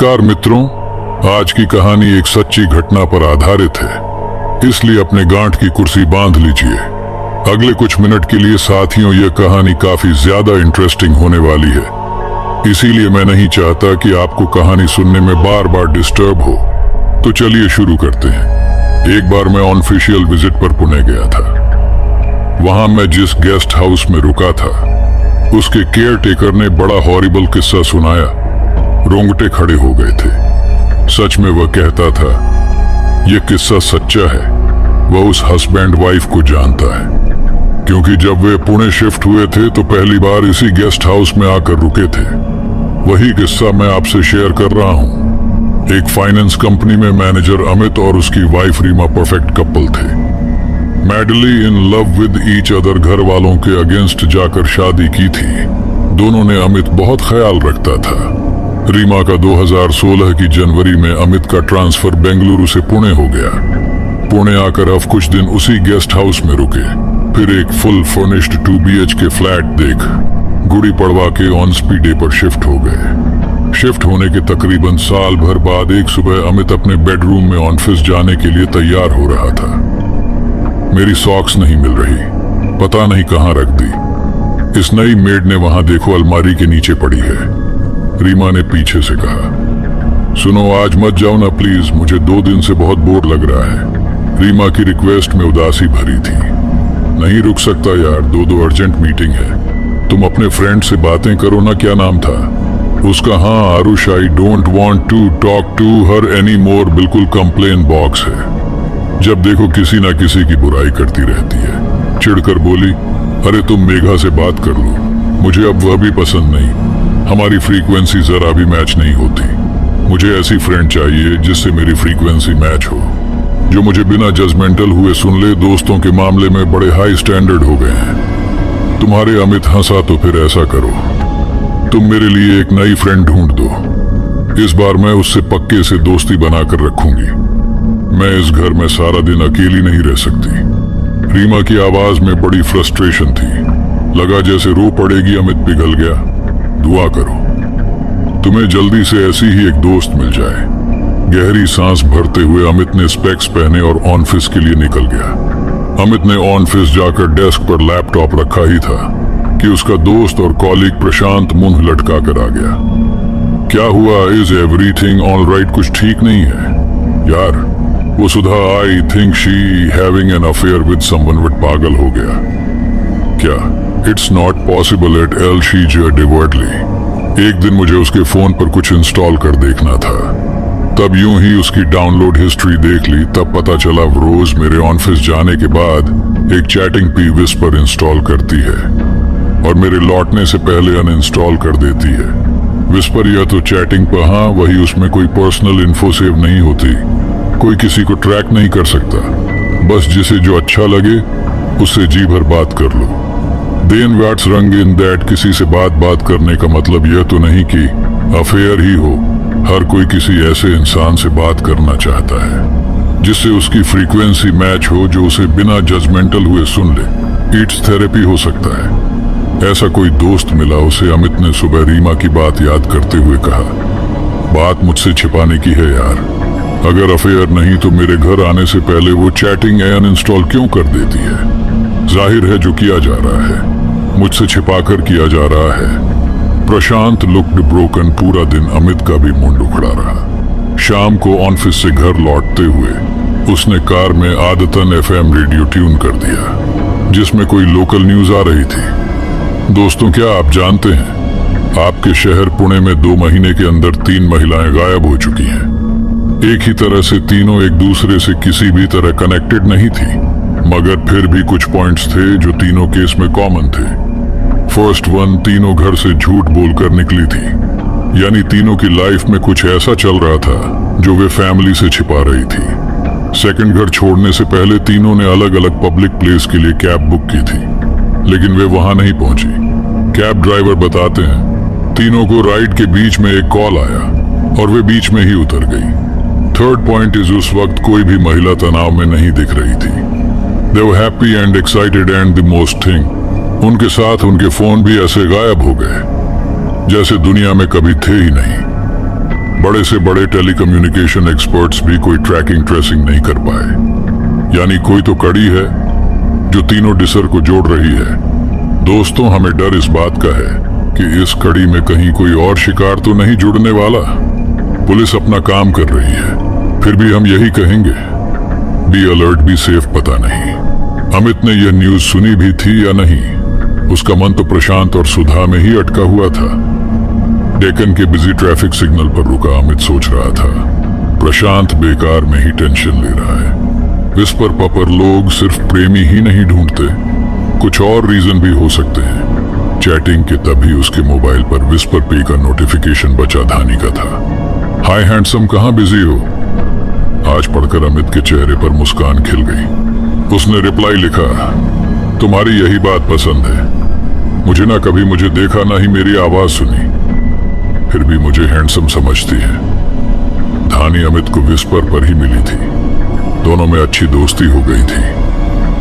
नमस्कार मित्रों, आज की कहानी एक सच्ची घटना पर आधारित है, इसलिए अपने गांठ की कुर्सी बांध लीजिए। अगले कुछ मिनट के लिए साथियों, यह कहानी काफी ज्यादा इंटरेस्टिंग होने वाली है, इसीलिए मैं नहीं चाहता कि आपको कहानी सुनने में बार बार डिस्टर्ब हो। तो चलिए शुरू करते हैं। एक बार मैं ऑनऑफिशियल विजिट पर पुणे गया था। वहां मैं जिस गेस्ट हाउस में रुका था, उसके केयर टेकर ने बड़ा हॉरिबल किस्सा सुनाया। रोंगटे खड़े हो गए थे। सच में वह कहता था, यह किस्सा सच्चा है। वह उस हस्बैंड वाइफ को जानता है, क्योंकि जब वे पुणे शिफ्ट हुए थे तो पहली बार इसी गेस्ट हाउस में आकर रुके थे। वही किस्सा मैं आपसे शेयर कर रहा हूं। एक फाइनेंस कंपनी में मैनेजर अमित और उसकी वाइफ रीमा परफेक्ट कपल थे। Madly in love with each other घर वालों के अगेंस्ट जाकर शादी की थी। दोनों ने अमित बहुत ख्याल रखता था। रीमा का 2016 की जनवरी में अमित का ट्रांसफर बेंगलुरु से पुणे हो गया। पुणे आकर अब कुछ दिन उसी गेस्ट हाउस में रुके, फिर एक फुल फर्निश्ड 2 BHK फ्लैट देख गुड़ी पड़वा के ऑन स्पीड डे पर शिफ्ट हो गए। शिफ्ट होने के तकरीबन साल भर बाद एक सुबह अमित अपने बेडरूम में ऑफिस जाने के लिए तैयार हो रहा था। मेरी सॉक्स नहीं मिल रही, पता नहीं कहाँ रख दी। इस नई मेड ने वहां देखो अलमारी के नीचे पड़ी है। रीमा ने पीछे से कहा, सुनो आज मत जाओ ना प्लीज, मुझे 2 दिन से बहुत बोर लग रहा है। रीमा की रिक्वेस्ट में उदासी भरी थी। नहीं रुक सकता यार, 2 अर्जेंट मीटिंग है। तुम अपने फ्रेंड से बातें करो ना। क्या नाम था उसका? हाँ, Aarush. I don't want to talk to her any more. बिल्कुल कंप्लेन बॉक्स है। जब देखो किसी ना किसी की बुराई करती रहती है। चिढ़कर बोली, अरे तुम मेघा से बात कर लो, मुझे अब वह भी पसंद नहीं। हमारी फ्रीक्वेंसी जरा भी मैच नहीं होती। मुझे ऐसी फ्रेंड चाहिए जिससे मेरी फ्रीक्वेंसी मैच हो, जो मुझे बिना जजमेंटल हुए सुन ले। दोस्तों के मामले में बड़े हाई स्टैंडर्ड हो गए हैं। तुम्हारे अमित हंसा तो फिर ऐसा करो, तुम मेरे लिए एक नई फ्रेंड ढूंढ दो। इस बार मैं उससे पक्के से दोस्ती बनाकर रखूंगी। मैं इस घर में सारा दिन अकेली नहीं रह सकती। रीमा की आवाज में बड़ी फ्रस्ट्रेशन थी। लगा जैसे रो पड़ेगी। अमित पिघल गया। दुआ करो तुम्हें जल्दी से ऐसी ही एक दोस्त मिल जाए। गहरी सांस भरते हुए अमित ने स्पेक्स पहने और ऑफिस के लिए निकल गया। अमित ने ऑफिस जाकर डेस्क पर लैपटॉप रखा ही था कि उसका दोस्त और कॉलीग प्रशांत मुंह लटका कर आ गया। क्या हुआ? Is everything all right? कुछ ठीक नहीं है यार? वो Sudha, I think she having an affair with someone. With पागल हो गया क्या? It's not possible at all she डिवर्टली। एक दिन मुझे उसके फोन पर कुछ इंस्टॉल कर देखना था, तब यूं ही उसकी डाउनलोड हिस्ट्री देख ली। तब पता चला वो रोज मेरे ऑफिस जाने के बाद एक चैटिंग पी विस्पर इंस्टॉल करती है और मेरे लौटने से पहले अनइंस्टॉल कर देती है। विस्पर या तो चैटिंग पर, हाँ वही, उसमें कोई पर्सनल इन्फो सेव नहीं होती, कोई किसी को ट्रैक नहीं कर सकता। बस जिसे जो अच्छा लगे उससे जी भर बात कर लो। देन व्हाट्स रंग इन दैट? किसी से बात करने का मतलब यह तो नहीं कि अफेयर ही हो। हर कोई किसी ऐसे इंसान से बात करना चाहता है जिससे उसकी फ्रीक्वेंसी मैच हो, जो उसे बिना जजमेंटल हुए सुन ले। इट्स थेरेपी हो सकता है। ऐसा कोई दोस्त मिला उसे। अमित ने सुबह रीमा की बात याद करते हुए कहा, बात मुझसे छिपाने की है यार। अगर अफेयर नहीं तो मेरे घर आने से पहले वो चैटिंग अनइंस्टॉल क्यों कर देती है? जाहिर है जो किया जा रहा है मुझसे छिपाकर किया जा रहा है। प्रशांत लुक्ड ब्रोकन। पूरा दिन अमित का भी मुंड उखड़ा रहा। शाम को ऑफिस से घर लौटते हुए उसने कार में आदतन FM रेडियो ट्यून कर दिया, जिसमें कोई लोकल न्यूज आ रही थी। दोस्तों, क्या आप जानते हैं आपके शहर पुणे में 2 महीने के अंदर 3 महिलाएं गायब हो चुकी हैं। एक ही तरह से तीनों एक दूसरे से किसी भी तरह कनेक्टेड नहीं थी, मगर फिर भी कुछ पॉइंट्स थे जो तीनों केस में कॉमन थे। फर्स्ट वन, तीनों घर से झूठ बोलकर निकली थी, यानी तीनों की लाइफ में कुछ ऐसा चल रहा था जो वे फैमिली से छिपा रही थी। सेकंड, घर छोड़ने से पहले तीनों ने अलग अलग पब्लिक प्लेस के लिए कैब बुक की थी, लेकिन वे वहां नहीं पहुंची। कैब ड्राइवर बताते हैं तीनों को राइड के बीच में एक कॉल आया और वे बीच में ही उतर गई। थर्ड पॉइंट इज, उस वक्त कोई भी महिला तनाव में नहीं दिख रही थी। They were happy and excited and the most thing, उनके साथ उनके फोन भी ऐसे गायब हो गए जैसे दुनिया में कभी थे ही नहीं। बड़े से बड़े टेलीकम्युनिकेशन एक्सपर्ट्स भी कोई ट्रैकिंग ट्रेसिंग नहीं कर पाए। यानी कोई तो कड़ी है जो तीनों डिसर को जोड़ रही है। दोस्तों, हमें डर इस बात का है कि इस कड़ी में कहीं कोई और शिकार तो नहीं जुड़ने वाला। पुलिस अपना काम कर रही है, फिर भी हम यही कहेंगे, बी अलर्ट, बी सेफ। पता नहीं अमित ने यह न्यूज सुनी भी थी या नहीं। उसका मन तो प्रशांत और सुधा में ही अटका हुआ था। डेक्कन के बिजी ट्रैफिक सिग्नल पर रुका अमित सोच रहा था, प्रशांत बेकार में ही टेंशन ले रहा है। विस्पर पपर लोग सिर्फ प्रेमी ही नहीं ढूंढते, कुछ और रीजन भी हो सकते हैं। चैटिंग के तभी उसके मोबाइल पर विस्पर पे का नोटिफिकेशन बचा धानी का था। हाय हैंडसम, कहाँ बिजी हो? आज पढ़कर अमित के चेहरे पर मुस्कान खिल गई। उसने रिप्लाई लिखा, तुम्हारी यही बात पसंद है। मुझे ना कभी मुझे देखा ना ही मेरी आवाज सुनी, फिर भी मुझे हैंडसम समझती है। धानी अमित को विस्पर पर ही मिली थी। दोनों में अच्छी दोस्ती हो गई थी।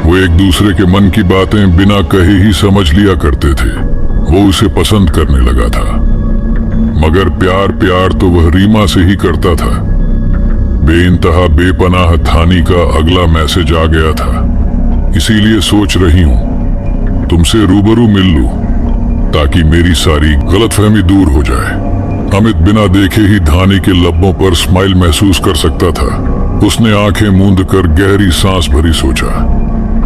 वो एक दूसरे के मन की बातें बिना कहे ही समझ लिया करते थे। वो उसे पसंद करने लगा था, मगर प्यार प्यार तो वह रीमा से ही करता था। बेइंतहा बेपनाह धानी का अगला मैसेज आ गया था, इसीलिए सोच रही हूं तुमसे रूबरू मिल लूं ताकि मेरी सारी गलतफहमी दूर हो जाए। अमित बिना देखे ही धानी के लब्बों पर स्माइल महसूस कर सकता था। उसने आंखें मूंद कर गहरी सांस भरी, सोचा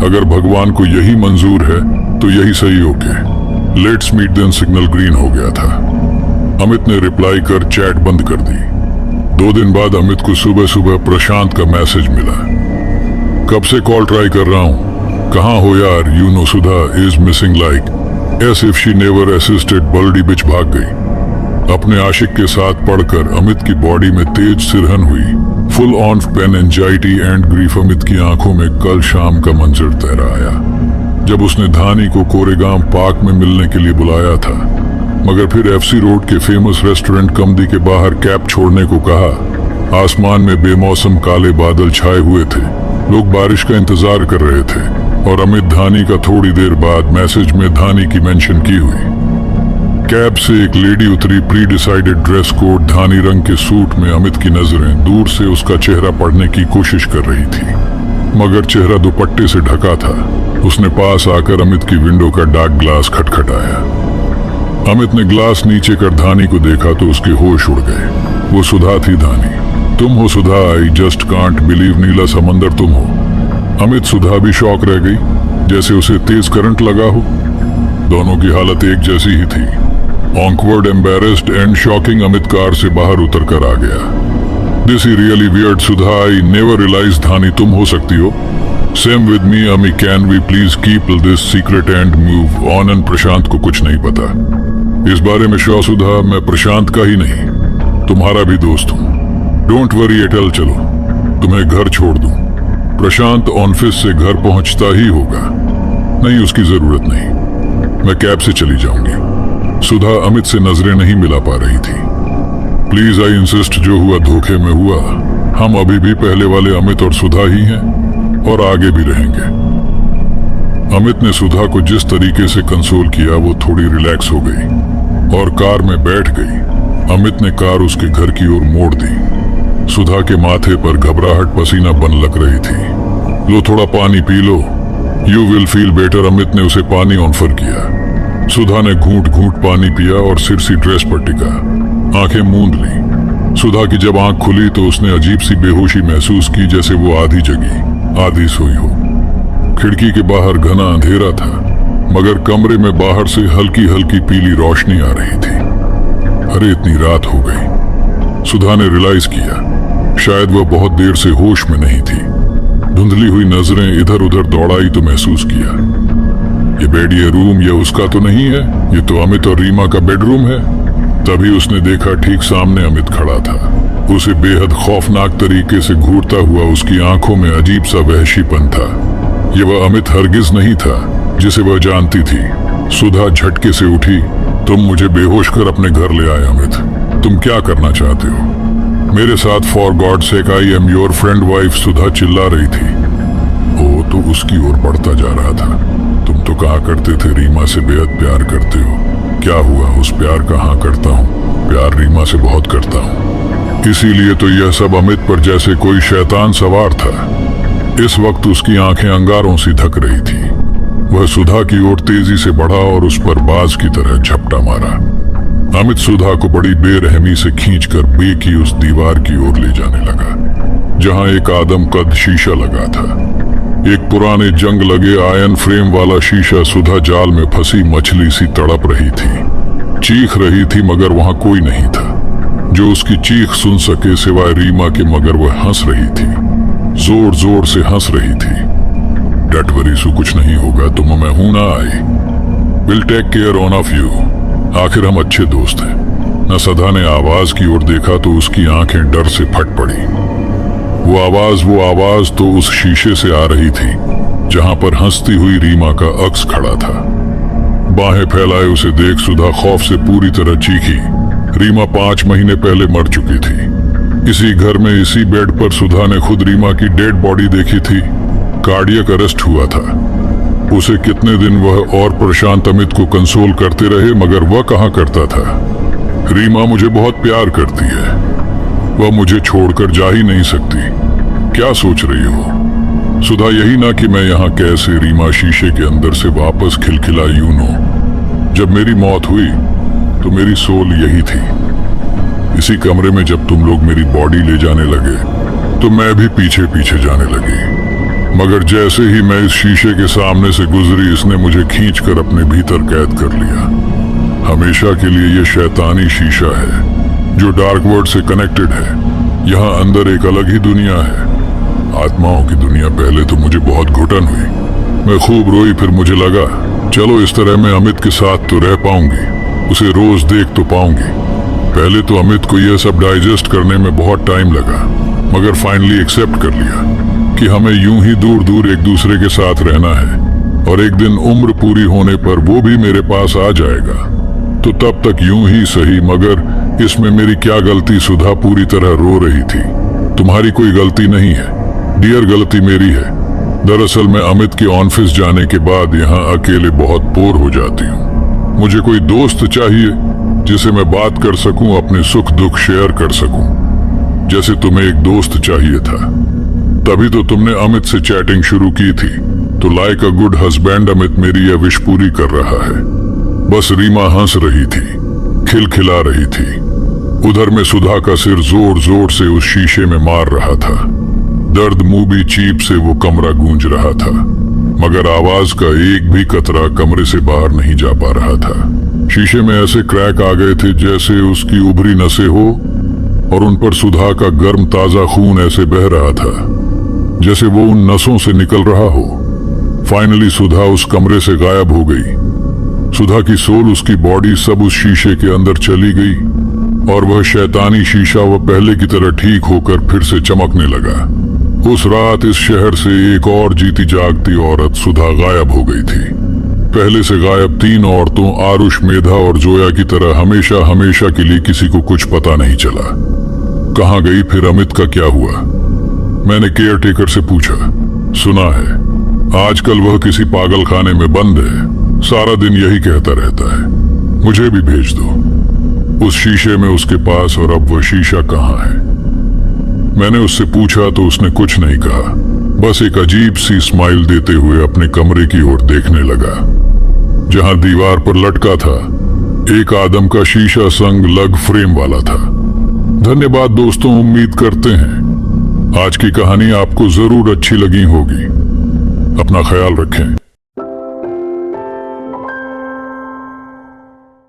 अगर भगवान को यही मंजूर है तो यही सही okay. Let's meet then. Signal green हो गया था। अमित ने रिप्लाई कर चैट बंद कर दी। 2 दिन बाद अमित को सुबह सुबह प्रशांत का मैसेज मिला, कब से कॉल ट्राई कर रहा हूं, कहाँ हो यार? You know Sudha is missing like as if she never assisted. Bloody bitch भाग गई। अपने आशिक के साथ पढ़कर अमित की बॉडी में तेज सिरहन हुई। Full on pain anxiety and grief. Amit की आंखों में कल शाम का मंजर तैरा आया जब उसने धानी को कोरेगांव पार्क में मिलने के लिए बुलाया था, मगर फिर एफसी रोड के फेमस रेस्टोरेंट कमदी के बाहर कैब छोड़ने को कहा। आसमान में बेमौसम काले बादल छाए हुए थे। लोग बारिश का इंतजार कर रहे थे और अमित धानी का थोड़ी देर बाद मैसेज में धानी की मेंशन की हुई। कैब से एक लेडी उतरी, प्री डिसाइडेड ड्रेस कोड, धानी रंग के सूट में। अमित की नजरें दूर से उसका चेहरा पढ़ने की कोशिश कर रही थी, मगर चेहरा दुपट्टे से ढका था। उसने पास आकर अमित की विंडो का डार्क ग्लास खटखटाया। अमित ने ग्लास नीचे कर धानी को देखा तो उसके होश उड़ गए। वो सुधा थी। धानी, तुम हो सुधा? आई जस्ट कांट बिलीव, नीला समंदर तुम हो। अमित सुधा भी शॉक रह गई, जैसे उसे तेज करंट लगा हो। दोनों की हालत एक जैसी ही थी, awkward, embarrassed and shocking. Amit car से बाहर उतर कर आ गया। This is really weird Sudha, I never realise. Dhani, तुम हो सकती हो? Same with me Ami, can we please keep this secret and move on. And Prashant को कुछ नहीं पता इस बारे में। श्योर सुधा, मैं प्रशांत का ही नहीं तुम्हारा भी दोस्त हूँ। डोंट वरी एट ऑल, चलो तुम्हें घर छोड़ दूं। प्रशांत ऑफिस से घर पहुंचता ही होगा। नहीं, उसकी जरूरत नहीं, मैं कैब से चली जाऊंगी। सुधा अमित से नजरें नहीं मिला पा रही थी। प्लीज आई इंसिस्ट, जो हुआ धोखे में हुआ। हम अभी भी पहले वाले अमित और सुधा ही हैं और आगे भी रहेंगे। अमित ने सुधा को जिस तरीके से कंसोल किया वो थोड़ी रिलैक्स हो गई और कार में बैठ गई। अमित ने कार उसके घर की ओर मोड़ दी। सुधा के माथे पर घबराहट पसीना बन लग रही थी। लो थोड़ा पानी P low, you will feel better. Amit ने उसे पानी ऑफर किया। सुधा ने घूंट घूंट पानी पिया और सिर सी ड्रेस पर टिका, आंखें मूंद ली। सुधा की जब आंख खुली तो उसने अजीब सी बेहोशी महसूस की, जैसे वो आधी जगी आधी सोई हो। खिड़की के बाहर घना अंधेरा था, मगर कमरे में बाहर से हल्की हल्की पीली रोशनी आ रही थी। अरे इतनी रात हो गई। सुधा ने रियलाइज किया, शायद वह बहुत देर से होश में नहीं थी। धुंधली हुई नजरें इधर उधर दौड़ाई तो महसूस किया, ये बेड, ये रूम, ये उसका तो नहीं है, ये तो अमित और रीमा का बेडरूम है। तभी उसने देखा ठीक सामने अमित खड़ा था। उसे बेहद खौफनाक तरीके से घूरता हुआ उसकी आंखों में अजीब सा वहशीपन था। ये वह अमित हरगिज नहीं था जिसे वह जानती थी। सुधा झटके से उठी। तुम मुझे बेहोश कर अपने घर ले आए अमित, तुम क्या करना चाहते हो मेरे साथ? For God sake, I am your friend wife. Sudha चिल्ला रही थी। वो तो उसकी ओर बढ़ता जा रहा था। तुम तो कहा करते थे रीमा से बेहद प्यार करते हो। क्या हुआ? उस प्यार का हाँ करता हूँ, प्यार रीमा से बहुत करता हूँ। इसीलिए तो यह सब अमित पर जैसे कोई शैतान सवार था। इस वक्त उसकी आंखें अंगारों सी धक रही थी। वह सुधा की ओर तेजी से बढ़ा और उस पर बाज की तरह झपटा मारा। अमित सुधा को बड़ी बेरहमी से खींचकर बे की उस दीवार की ओर ले जाने लगा जहां एक आदम कद शीशा लगा था। एक पुराने जंग लगे आयन फ्रेम वाला शीशा सुधा जाल में फंसी मछली सी तड़प रही थी, चीख रही थी, मगर वहां कोई नहीं था जो उसकी चीख सुन सके सिवाय रीमा के। मगर वह हंस रही थी, जोर जोर से हंस रही थी। डोंट वरी सु, कुछ नहीं होगा, तुम मैं हूं ना I. Will take care on of you. आखिर हम अच्छे दोस्त हैं। न सदा ने आवाज की ओर देखा तो उसकी आंखें डर से फट पड़ी। वो आवाज तो उस शीशे से आ रही थी जहां पर हंसती हुई रीमा का अक्स खड़ा था। बाहें फैलाए उसे देख सुधा खौफ से पूरी तरह चीखी। रीमा 5 महीने पहले मर चुकी थी। इसी घर में इसी बेड पर सुधा ने खुद रीमा की डेड बॉडी देखी थी। कार्डियक अरेस्ट हुआ था। उसे कितने दिन वह और प्रशांत अमित को कंसोल करते रहे, मगर वह कहां करता था। रीमा मुझे बहुत प्यार करती है, वह मुझे छोड़कर जा ही नहीं सकती। क्या सोच रही हो सुधा? यही ना कि मैं यहाँ कैसे रीमा शीशे के अंदर से वापस खिलखिला यूं नो। जब मेरी मौत हुई तो मेरी सोल यही थी। इसी कमरे में जब तुम लोग मेरी बॉडी ले जाने लगे तो मैं भी पीछे पीछे जाने लगी, मगर जैसे ही मैं इस शीशे के सामने से गुजरी इसने मुझे खींचकर अपने भीतर कैद कर लिया। हमेशा के लिए ये शैतानी शीशा है जो डार्क वर्ल्ड से कनेक्टेड है। यहाँ अंदर एक अलग ही दुनिया है, आत्माओं की दुनिया। पहले तो मुझे बहुत घुटन हुई, मैं खूब रोई, फिर मुझे लगा चलो इस तरह मैं अमित के साथ तो रह पाऊंगी, उसे रोज देख तो पाऊंगी। पहले तो अमित को यह सब डाइजेस्ट करने में बहुत टाइम लगा, मगर फाइनली एक्सेप्ट कर लिया कि हमें यूं ही दूर दूर एक दूसरे के साथ रहना है, और एक दिन उम्र पूरी होने पर वो भी मेरे पास आ जाएगा। तो तब तक यूं ही सही, मगर इसमें मेरी क्या गलती? सुधा पूरी तरह रो रही थी। तुम्हारी कोई गलती नहीं है डियर, गलती मेरी है। दरअसल मैं अमित के ऑफिस जाने के बाद यहाँ अकेले बहुत बोर हो जाती हूँ। मुझे कोई दोस्त चाहिए जिसे मैं बात कर सकूं, अपने सुख दुख शेयर कर सकूं, जैसे तुम्हें एक दोस्त चाहिए था। तभी तो तुमने अमित से चैटिंग शुरू की थी। तो like a good husband Amit मेरी यह विश पूरी कर रहा है। बस रीमा हंस रही थी, खिलखिला रही थी। उधर में सुधा का सिर जोर जोर से उस शीशे में मार रहा था। दर्द मुंह भी चीप से वो कमरा गूंज रहा था, मगर आवाज का एक भी कतरा कमरे से बाहर नहीं जा पा रहा था। शीशे में ऐसे क्रैक आ गए थे जैसे उसकी उभरी नसें हो, और उन पर सुधा का गर्म ताजा खून ऐसे बह रहा था जैसे वो उन नसों से निकल रहा हो। फाइनली सुधा उस कमरे से गायब हो गई। सुधा की सोल, उसकी बॉडी सब उस शीशे के अंदर चली गई, और वह शैतानी शीशा वह पहले की तरह ठीक होकर फिर से चमकने लगा। उस रात इस शहर से एक और जीती जागती औरत सुधा गायब हो गई थी। पहले से गायब 3 औरतों आरुष, मेधा और जोया की तरह हमेशा हमेशा के लिए किसी को कुछ पता नहीं चला। कहाँ गई फिर अमित का क्या हुआ? मैंने केयर टेकर से पूछा। सुना है आजकल वह किसी पागल खाने में बंद है, सारा दिन यही कहता रहता है। मुझे भी भेज दो उस शीशे में उसके पास, और अब वह शीशा कहाँ है? मैंने उससे पूछा तो उसने कुछ नहीं कहा, बस एक अजीब सी स्माइल देते हुए अपने कमरे की ओर देखने लगा जहां दीवार पर लटका था एक आदम का शीशा संग लग फ्रेम वाला था। धन्यवाद दोस्तों, उम्मीद करते हैं आज की कहानी आपको जरूर अच्छी लगी होगी। अपना ख्याल रखें।